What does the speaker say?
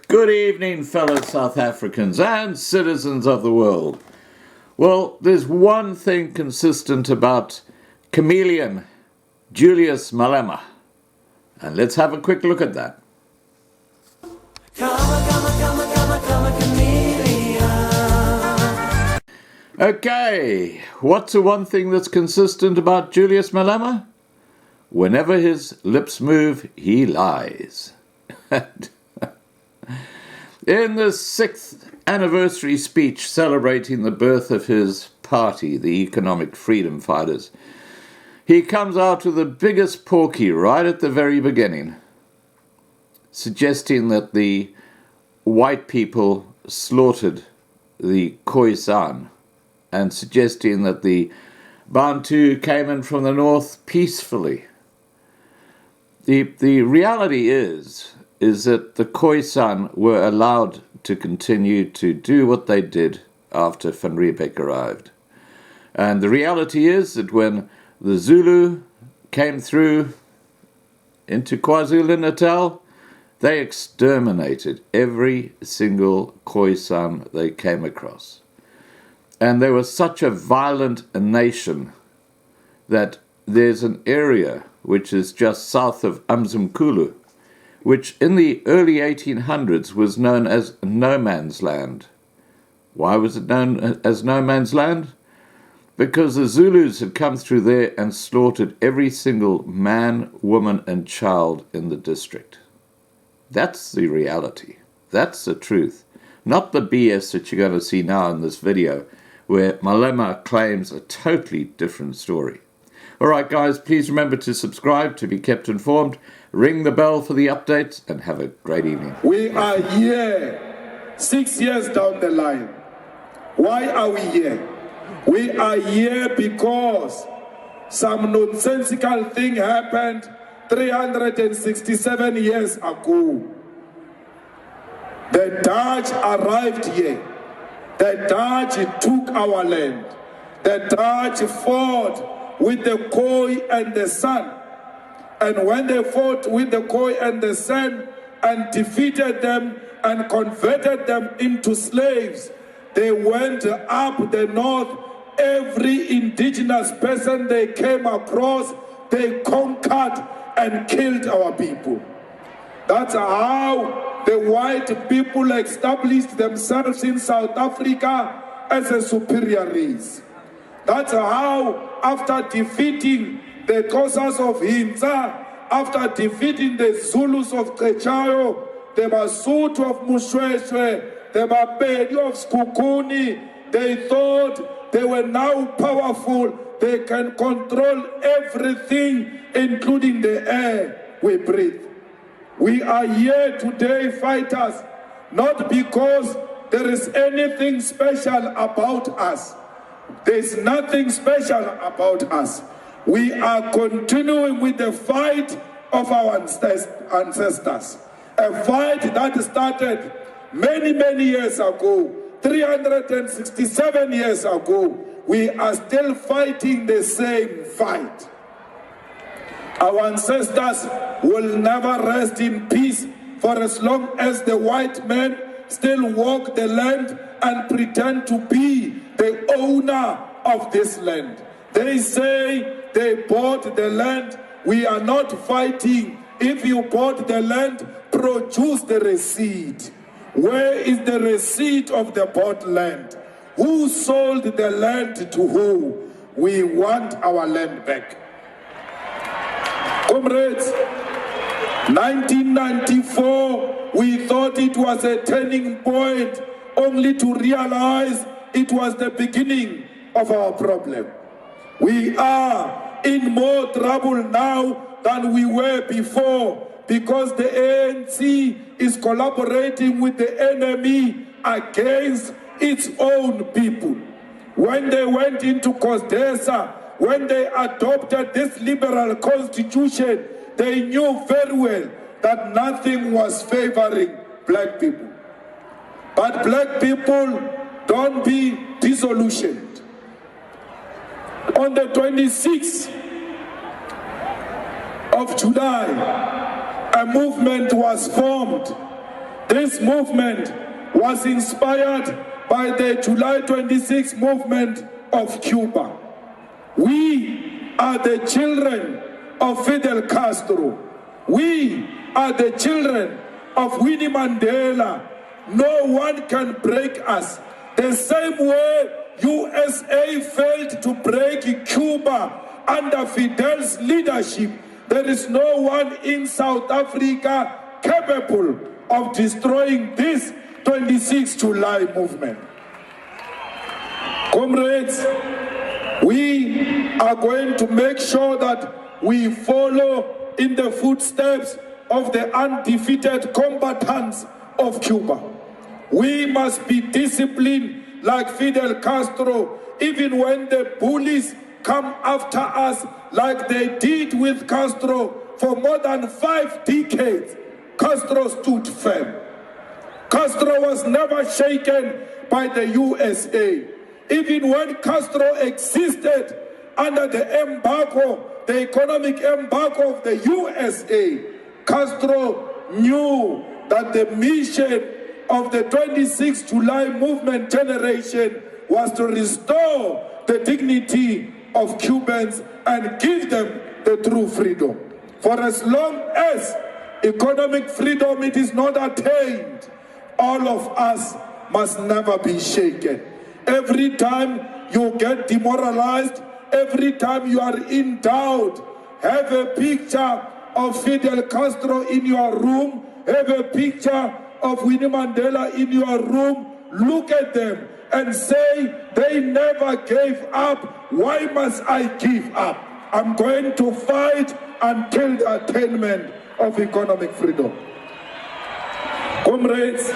Good evening, fellow South Africans and citizens of the world. Well, there's one thing consistent about chameleon Julius Malema, and let's have a quick look at that. Okay, what's the one thing that's consistent about Julius Malema? Whenever his lips move, he lies. In the 6th anniversary speech celebrating the birth of his party, the Economic Freedom Fighters, he comes out with the biggest porky right at the very beginning, suggesting that the white people slaughtered the Khoisan and suggesting that the Bantu came in from the north peacefully. The reality is that the Khoisan were allowed to continue to do what they did after Van Riebeeck arrived. And the reality is that when the Zulu came through into KwaZulu-Natal, they exterminated every single Khoisan they came across. And they were such a violent nation that there's an area which is just south of Umzimkhulu, which in the early 1800s was known as No Man's Land. Why was it known as No Man's Land? Because the Zulus had come through there and slaughtered every single man, woman, and child in the district. That's the reality. That's the truth. Not the BS that you're going to see now in this video, where Malema claims a totally different story. All right, guys, please remember to subscribe to be kept informed. Ring the bell for the updates and have a great evening. We are here 6 years down the line. Why are we here? We are here because some nonsensical thing happened 367 years ago. The Dutch arrived here. The Dutch took our land. The Dutch fought with the Khoi and the San. And when they fought with the Khoi and the San and defeated them and converted them into slaves, they went up the north. Every indigenous person they came across, they conquered and killed our people. That's how the white people established themselves in South Africa as a superior race. That's how, after defeating the Xhosas of Hintsa, after defeating the Zulus of Trechayo, the Basotho of Mushweshwe, the Bapedi of Skukuni, they thought they were now powerful. They can control everything, including the air we breathe. We are here today, fighters, not because there is anything special about us. There's nothing special about us. We are continuing with the fight of our ancestors. A fight that started many, many years ago, 367 years ago. We are still fighting the same fight. Our ancestors will never rest in peace for as long as the white men still walk the land and pretend to be the owner of this land. They say they bought the land. We are not fighting. If you bought the land, produce the receipt. Where is the receipt of the bought land? Who sold the land to who? We want our land back. Comrades, 1994, we thought it was a turning point, only to realize it was the beginning of our problem. We are in more trouble now than we were before because the ANC is collaborating with the enemy against its own people. When they went into COSDESA, when they adopted this liberal constitution, they knew very well that nothing was favoring black people. But black people, don't be disillusioned. On the 26th of July, a movement was formed This movement was inspired by the July 26 movement of Cuba. We are the children of Fidel Castro. We are the children of Winnie Mandela. No one can break us. The same way USA failed to break Cuba under Fidel's leadership, there is no one in South Africa capable of destroying this 26 July movement. Comrades, we are going to make sure that we follow in the footsteps of the undefeated combatants of Cuba. We must be disciplined like Fidel Castro, even when the bullies come after us like they did with Castro for more than 5 decades. Castro stood firm. Castro was never shaken by the USA. Even when Castro existed under the embargo, the economic embargo of the USA, Castro knew that the mission of the 26 July movement generation was to restore the dignity of Cubans and give them the true freedom. For as long as economic freedom it is not attained, all of us must never be shaken. Every time you get demoralized, every time you are in doubt, have a picture of Fidel Castro in your room, have a picture of Winnie Mandela in your room, look at them and say, they never gave up. Why must I give up? I'm going to fight until the attainment of economic freedom. Comrades,